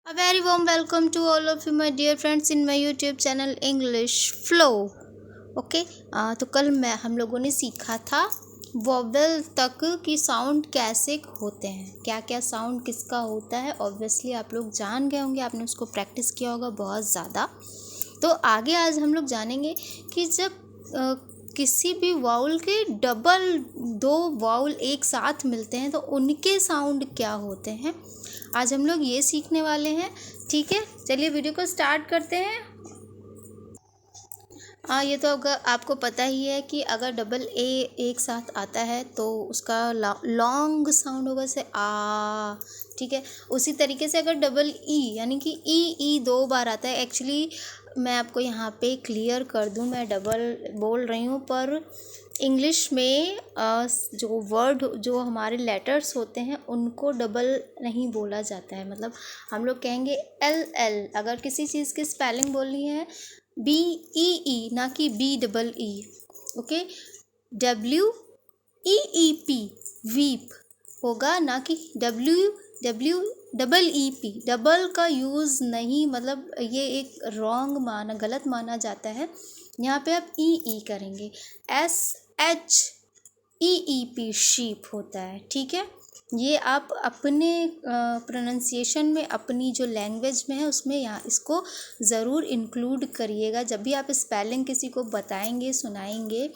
A very warm welcome to all of you my dear friends in my YouTube channel English Flow. Okay तो कल हम लोगों ने सीखा था वोवेल तक की साउंड कैसे होते हैं, क्या क्या साउंड किसका होता है। ऑब्वियसली आप लोग जान गए होंगे, आपने उसको प्रैक्टिस किया होगा बहुत ज़्यादा। तो आगे आज हम लोग जानेंगे कि जब किसी भी वाउल के डबल दो वाउल एक साथ मिलते हैं तो उनके साउंड क्या होते हैं। आज हम लोग ये सीखने वाले हैं। ठीक है, चलिए वीडियो को स्टार्ट करते हैं। ये तो अगर आपको पता ही है कि अगर डबल ए एक साथ आता है तो उसका लॉन्ग साउंड होगा से आ। ठीक है, उसी तरीके से अगर डबल ई यानी कि ई दो बार आता है। एक्चुअली मैं आपको यहाँ पे क्लियर कर दूँ, मैं डबल बोल रही हूँ, पर इंग्लिश में जो वर्ड जो हमारे लेटर्स होते हैं उनको डबल नहीं बोला जाता है। मतलब हम लोग कहेंगे एल अगर किसी चीज़ की स्पेलिंग बोलनी है BEE ना कि BEE। ओके, WEEP वीप होगा ना कि WEEP। डबल का यूज़ नहीं, मतलब ये एक गलत माना जाता है। यहाँ पे आप ई करेंगे, SHEEP शीप होता है। ठीक है, ये आप अपने प्रोनाउंसिएशन में अपनी जो लैंग्वेज में है उसमें यहाँ इसको ज़रूर इंक्लूड करिएगा। जब भी आप स्पेलिंग किसी को बताएंगे, सुनाएंगे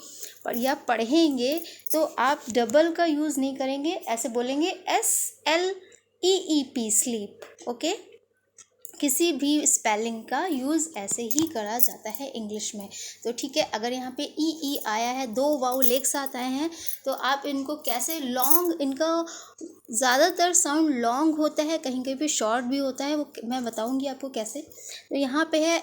या पढ़ेंगे तो आप डबल का यूज़ नहीं करेंगे, ऐसे बोलेंगे SLEEP स्लीप। ओके, किसी भी स्पेलिंग का यूज़ ऐसे ही करा जाता है इंग्लिश में। तो ठीक है, अगर यहाँ पे ई आया है, दो वाउल एक साथ आए हैं, तो आप इनको कैसे लॉन्ग, इनका ज़्यादातर साउंड लॉन्ग होता है, कहीं कहीं पे शॉर्ट भी होता है, वो मैं बताऊँगी आपको कैसे। तो यहाँ पे है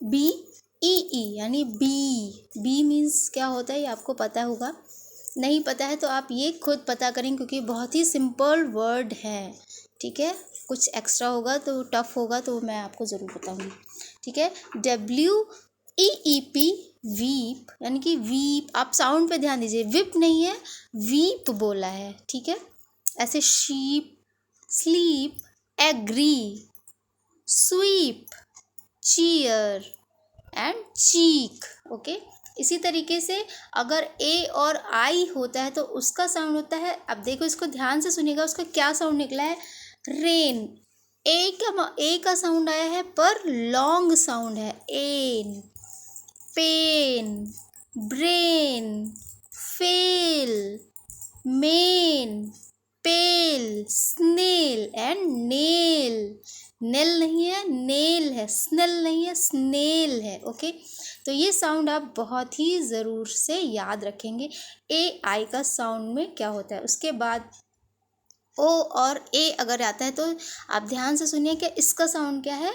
BEE यानी बी मीन्स क्या होता है ये आपको पता होगा। नहीं पता है तो आप ये खुद पता करें क्योंकि बहुत ही सिंपल वर्ड है। ठीक है, कुछ एक्स्ट्रा होगा तो टफ होगा तो मैं आपको ज़रूर बताऊंगी। ठीक है, WEEP वीप यानी कि वीप। आप साउंड पे ध्यान दीजिए, विप नहीं है, वीप बोला है। ठीक है, ऐसे sheep, sleep, agree, sweep, cheer and cheek. Okay, इसी तरीके से अगर ए और आई होता है तो उसका साउंड होता है, अब देखो इसको ध्यान से सुनिएगा, उसका क्या साउंड निकला है, रेन। ए का साउंड आया है पर लॉन्ग साउंड है, N. Pen, brain, fail, main, pale, snail and nail. Nail नहीं है, नेल है, स्नेल नहीं है, स्नेल है। ओके, तो ये साउंड आप बहुत ही ज़रूर से याद रखेंगे। ए आई का साउंड में क्या होता है। उसके बाद ओ और ए अगर आता है तो आप ध्यान से सुनिए कि इसका साउंड क्या है,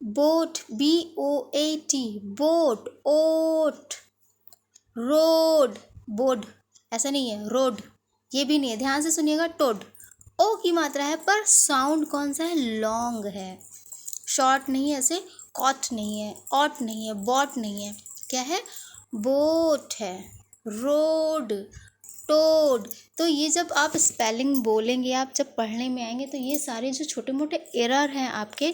बोट, BOAT, बोट, ओट, रोड, बोड, ऐसा नहीं है, रोड, ये भी नहीं है, ध्यान से सुनिएगा, टोड। ओ की मात्रा है पर साउंड कौन सा है, लॉन्ग है, शॉर्ट नहीं है, ऐसे कॉट नहीं है, ऑट नहीं है, बॉट नहीं है, क्या है, बोट है, रोड, टोड। तो ये जब आप स्पेलिंग बोलेंगे, आप जब पढ़ने में आएंगे तो ये सारे जो छोटे मोटे एरर हैं आपके,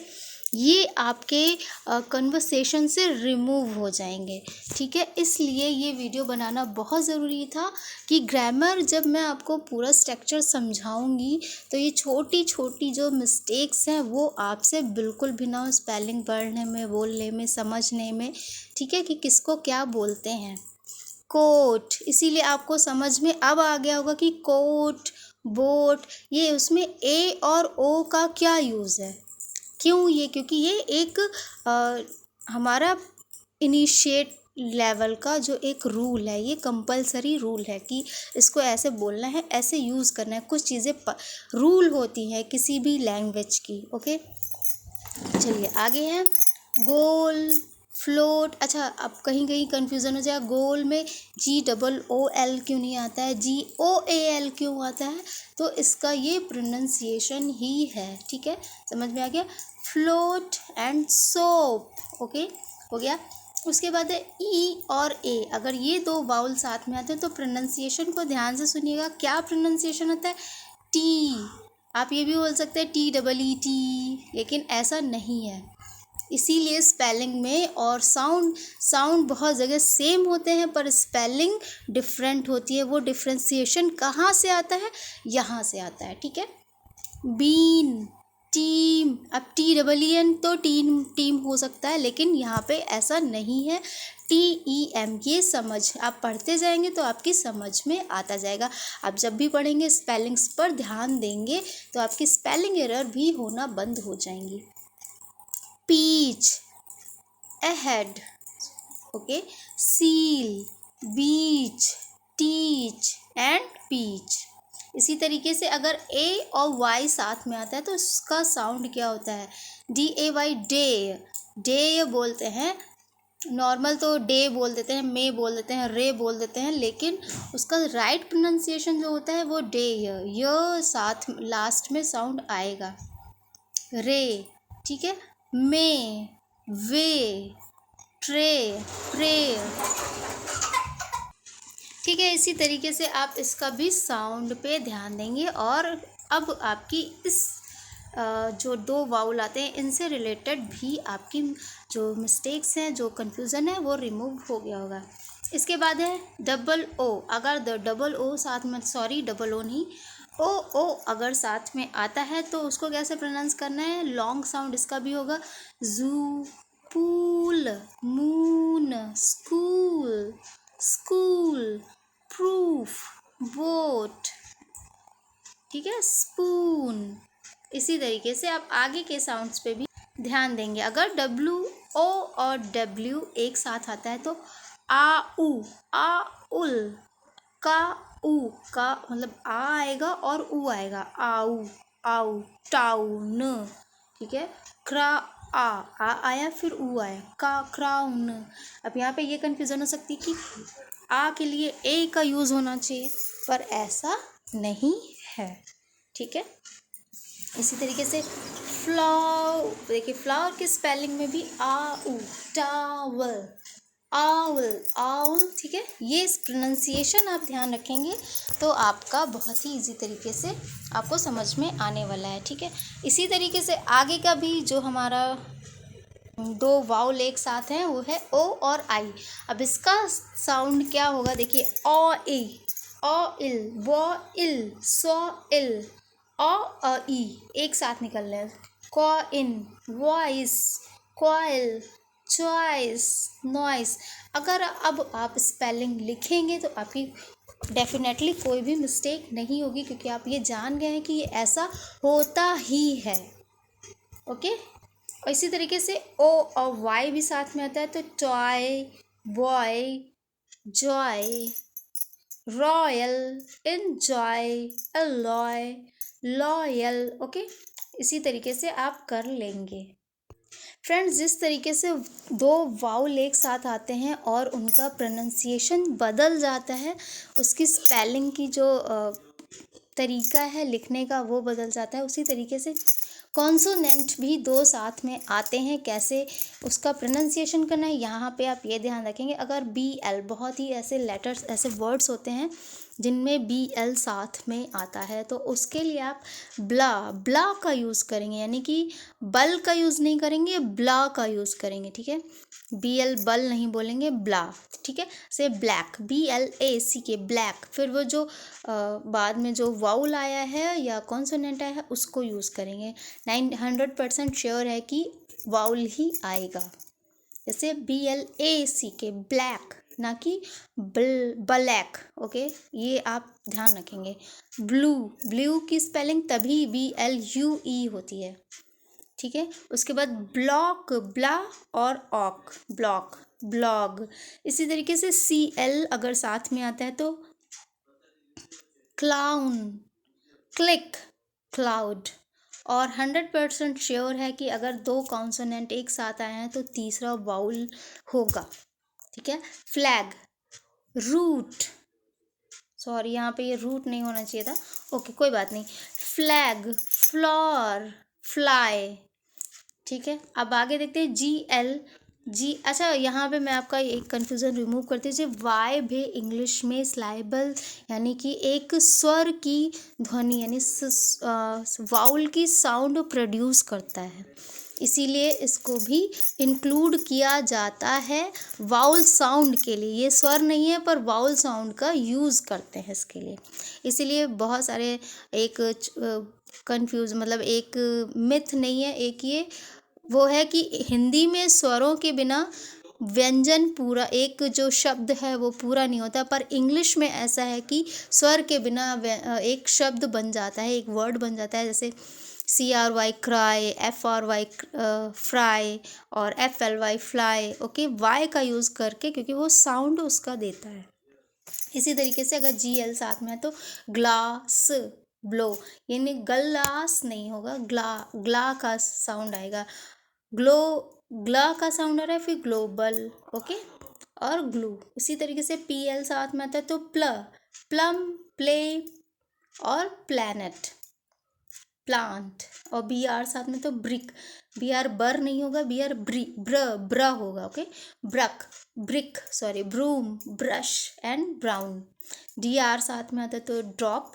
ये आपके कन्वर्सेशन से रिमूव हो जाएंगे। ठीक है, इसलिए ये वीडियो बनाना बहुत ज़रूरी था कि ग्रामर जब मैं आपको पूरा स्ट्रक्चर समझाऊंगी तो ये छोटी छोटी जो मिस्टेक्स हैं वो आपसे बिल्कुल भी ना हो, स्पेलिंग पढ़ने में, बोलने में, समझने में। ठीक है, कि किसको क्या बोलते हैं। कोट, इसीलिए आपको समझ में अब आ गया होगा कि कोट, बोट, ये उसमें ए और ओ का क्या यूज़ है, क्यों ये, क्योंकि ये एक हमारा इनिशिएट लेवल का जो एक रूल है, ये कंपलसरी रूल है कि इसको ऐसे बोलना है, ऐसे यूज़ करना है। कुछ चीज़ें रूल होती हैं किसी भी लैंग्वेज की। ओके, चलिए आगे है गोल, फ्लोट। अच्छा, अब कहीं कहीं कन्फ्यूज़न हो जाएगा, गोल में GOOL क्यों नहीं आता है, GOAL क्यों आता है, तो इसका ये प्रोनंसिएशन ही है। ठीक है, समझ में आ गया। Float and soap. ओके, हो गया। उसके बाद है ई और ए, अगर ये दो वाउल साथ में आते हैं तो प्रोनंसिएशन को ध्यान से सुनिएगा, क्या प्रोनंसिएशन होता है, टी, आप ये भी बोल सकते हैं TEET, लेकिन ऐसा नहीं है। इसीलिए स्पेलिंग में और साउंड बहुत जगह सेम होते हैं पर स्पेलिंग डिफरेंट होती है। वो डिफ्रेंसिएशन कहाँ से आता है? यहाँ से आता है, ठीक है। बीन, टीम, अब TEEN तो टीम हो सकता है, लेकिन यहाँ पे ऐसा नहीं है। TEM, ये समझ आप पढ़ते जाएंगे तो आपकी समझ में आता जाएगा। आप जब भी पढ़ेंगे स्पेलिंग्स पर ध्यान देंगे तो आपकी स्पेलिंग एरर भी होना बंद हो जाएंगी। Peach, ahead, okay, seal, beach, teach and peach. इसी तरीके से अगर ए और वाई साथ में आता है तो उसका साउंड क्या होता है? DAY, day. डे बोलते हैं, नॉर्मल तो डे बोल देते हैं, मे बोल देते हैं, रे बोल देते हैं, लेकिन उसका राइट प्रोनाउंसिएशन जो होता है वो डे। य साथ लास्ट में साउंड आएगा, रे, ठीक है। मे, वे, ट्रे, प्रे, ठीक है। इसी तरीके से आप इसका भी साउंड पे ध्यान देंगे और अब आपकी इस जो दो वाउल आते हैं इनसे रिलेटेड भी आपकी जो मिस्टेक्स हैं, जो कन्फ्यूज़न है, वो रिमूव हो गया होगा। इसके बाद है डबल ओ। अगर डबल ओ साथ में, सॉरी डबल ओ नहीं, ओ अगर साथ में आता है तो उसको कैसे प्रोनाउंस करना है? लॉन्ग साउंड इसका भी होगा। जू, pool, moon, school, school, proof, boat, ठीक है, स्पून। इसी तरीके से आप आगे के साउंड्स पे भी ध्यान देंगे। अगर WO और W एक साथ आता है तो आ उल, का उ, का मतलब आ आएगा और उ आएगा, आऊ, आऊ, टाउन, ठीक है। क्रा, आ आया फिर उ आया, का, क्राउन। अब यहाँ पे ये कन्फ्यूज़न हो सकती है कि आ के लिए ए का यूज़ होना चाहिए, पर ऐसा नहीं है, ठीक है। इसी तरीके से फ्लावर, देखिए फ्लावर की स्पेलिंग में भी आउ, टावल, आउल, आउल, ठीक है। ये प्रोनाउंसिएशन आप ध्यान रखेंगे तो आपका बहुत ही इजी तरीके से आपको समझ में आने वाला है, ठीक है। इसी तरीके से आगे का भी जो हमारा दो वाउल एक साथ हैं वो है ओ और आई। अब इसका साउंड क्या होगा? देखिए ओ इल, वो इल, सो इल, अ ई एक साथ निकल रहे हैं। Coin, voice, coil, choice, noise. अगर अब आप स्पेलिंग लिखेंगे तो आपकी डेफिनेटली कोई भी मिस्टेक नहीं होगी, क्योंकि आप ये जान गए हैं कि ये ऐसा होता ही है, ओके। और इसी तरीके से ओ और वाई भी साथ में आता है तो toy, boy, Joy, royal, enjoy, alloy, loyal, okay. इसी तरीके से आप कर लेंगे। फ्रेंड्स, जिस तरीके से दो वाउल एक साथ आते हैं और उनका प्रोनाउंसिएशन बदल जाता है, उसकी स्पेलिंग की जो तरीका है लिखने का वो बदल जाता है, उसी तरीके से कॉन्सोनेंट भी दो साथ में आते हैं, कैसे उसका प्रोनाउंसिएशन करना है। यहाँ पे आप ये ध्यान रखेंगे, अगर BL, बहुत ही ऐसे लेटर्स, ऐसे वर्ड्स होते हैं जिनमें BL साथ में आता है, तो उसके लिए आप ब्ला का यूज़ करेंगे, यानी कि बल का यूज़ नहीं करेंगे, ब्ला का यूज़ करेंगे, ठीक है। BL बल नहीं बोलेंगे, ब्ला, ठीक है। से ब्लैक, BLACK, ब्लैक। फिर वो जो बाद में जो वाउल आया है या कॉन्सोनेंट आया है उसको यूज़ करेंगे। 100% श्योर है कि वाउल ही आएगा। जैसे BLACK, ब्लैक, ना कि ब्लैक, ओके। ये आप ध्यान रखेंगे। ब्लू की स्पेलिंग तभी BLUE होती है, ठीक है। उसके बाद ब्लॉक, ब्ला और ऑक, ब्लॉक, ब्लॉग। इसी तरीके से CL अगर साथ में आता है तो क्लाउन, क्लिक, क्लाउड। और 100% श्योर है कि अगर दो कॉन्सोनेंट एक साथ आए हैं तो तीसरा वाउल होगा, ठीक है। फ्लैग, रूट, सॉरी यहाँ पे ये रूट नहीं होना चाहिए था, ओके कोई बात नहीं। फ्लैग, फ्लोर, फ्लाई, ठीक है। अब आगे देखते हैं GL, जी अच्छा, यहाँ पे मैं आपका एक कन्फ्यूज़न रिमूव करती हूँ। जी वाई भी इंग्लिश में सिलाइबल यानी कि एक स्वर की ध्वनि यानी वाउल की साउंड प्रोड्यूस करता है, इसीलिए इसको भी इंक्लूड किया जाता है वाउल साउंड के लिए। ये स्वर नहीं है पर वाउल साउंड का यूज़ करते हैं इसके लिए, इसीलिए बहुत सारे एक कंफ्यूज मतलब एक मिथ नहीं है, एक ये वो है कि हिंदी में स्वरों के बिना व्यंजन पूरा एक जो शब्द है वो पूरा नहीं होता, पर इंग्लिश में ऐसा है कि स्वर के बिना एक शब्द बन जाता है, एक वर्ड बन जाता है। जैसे CRY क्राई, FRY फ्राई और FLY फ्लाई, ओके, वाई का यूज़ करके क्योंकि वो साउंड उसका देता है। इसी तरीके से अगर GL साथ में है तो ग्लास ब्लो, यानी गलास नहीं होगा, ग्ला का साउंड आएगा, ग्लो ग्ला का साउंड आ रहा है, फिर ग्लोबल, ओके, और ग्लू। इसी तरीके से PL साथ में आता है तो प्लम, प्ले और प्लैनेट, प्लांट, और BR साथ में तो ब्रिक, BR बर नहीं होगा, BR ब्र होगा, okay, brick sorry, broom, brush and brown. DR साथ में आता है तो drop,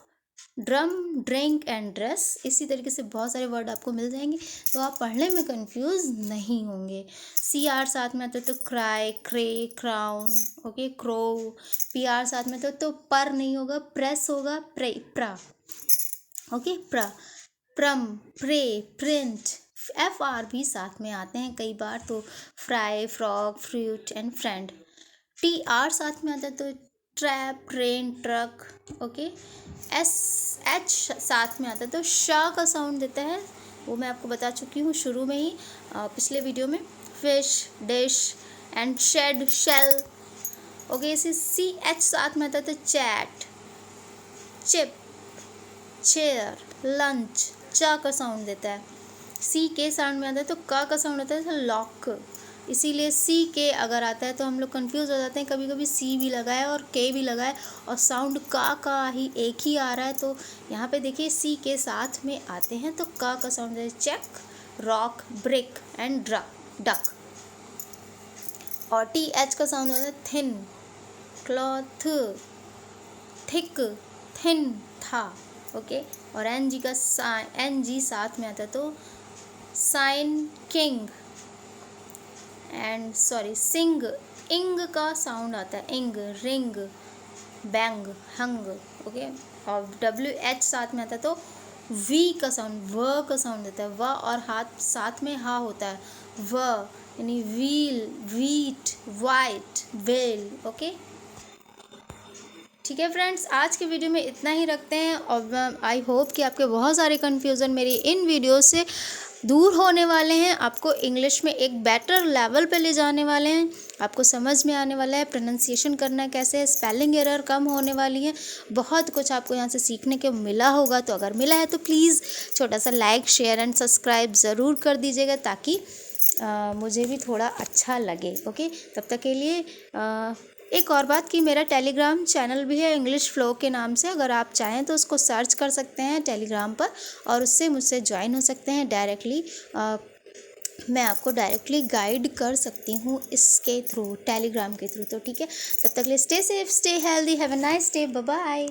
drum, drink and dress. इसी तरीके से बहुत सारे वर्ड आपको मिल जाएंगे, तो आप पढ़ने में कंफ्यूज नहीं होंगे। CR साथ में आता है तो क्राई, क्रे, क्राउन, ओके, क्रो। PR साथ में तो पर नहीं होगा, प्रेस होगा, प्रा, ओके, प्रम, प्रे, प्रिंट। FR भी साथ में आते हैं कई बार, तो fry, frog, fruit and friend. TR साथ में आता है तो trap, train, truck, okay. SH साथ में आता है तो शाह का साउंड देता है, वो मैं आपको बता चुकी हूँ शुरू में ही पिछले वीडियो में। Fish, dish and shed, shell, okay. इसे CH साथ में आता है तो चैट, चिप, चेयर, लंच, चा का साउंड देता है। CK साउंड में आता है तो का साउंड आता है लॉक, इसीलिए CK अगर आता है तो हम लोग कंफ्यूज हो जाते हैं, कभी कभी C भी लगाए और K भी लगाए और साउंड का ही एक ही आ रहा है। तो यहाँ पे देखिए CK साथ में आते हैं तो का साउंड है check, rock, brick and duck. और TH का साउंड होता है थिन, क्लॉथ, थिक, थिन, था, ओके। और NG साथ में आता है तो sign, king and sorry sing, ing का साउंड आता है, ing, ring, bang, hung, okay. और WH साथ में आता है तो V का साउंड, व का साउंड आता है, व और हाथ साथ में हा होता है, व यानी wheel, wheat, white, well, okay. ठीक है फ्रेंड्स, आज के वीडियो में इतना ही रखते हैं और आई होप कि आपके बहुत सारे कन्फ्यूज़न मेरी इन वीडियो से दूर होने वाले हैं, आपको इंग्लिश में एक बेटर लेवल पे ले जाने वाले हैं, आपको समझ में आने वाला है प्रोनाउंसिएशन करना कैसे है, स्पेलिंग एरर कम होने वाली है, बहुत कुछ आपको यहाँ से सीखने को मिला होगा। तो अगर मिला है तो प्लीज़ छोटा सा लाइक, शेयर एंड सब्सक्राइब ज़रूर कर दीजिएगा ताकि मुझे भी थोड़ा अच्छा लगे, ओके। तब तक के लिए एक और बात कि मेरा टेलीग्राम चैनल भी है इंग्लिश फ्लो के नाम से, अगर आप चाहें तो उसको सर्च कर सकते हैं टेलीग्राम पर और उससे मुझसे ज्वाइन हो सकते हैं डायरेक्टली। मैं आपको डायरेक्टली गाइड कर सकती हूँ इसके थ्रू, टेलीग्राम के थ्रू। तो ठीक है, तब तक के लिए stay safe, stay healthy, have a nice day, bye bye.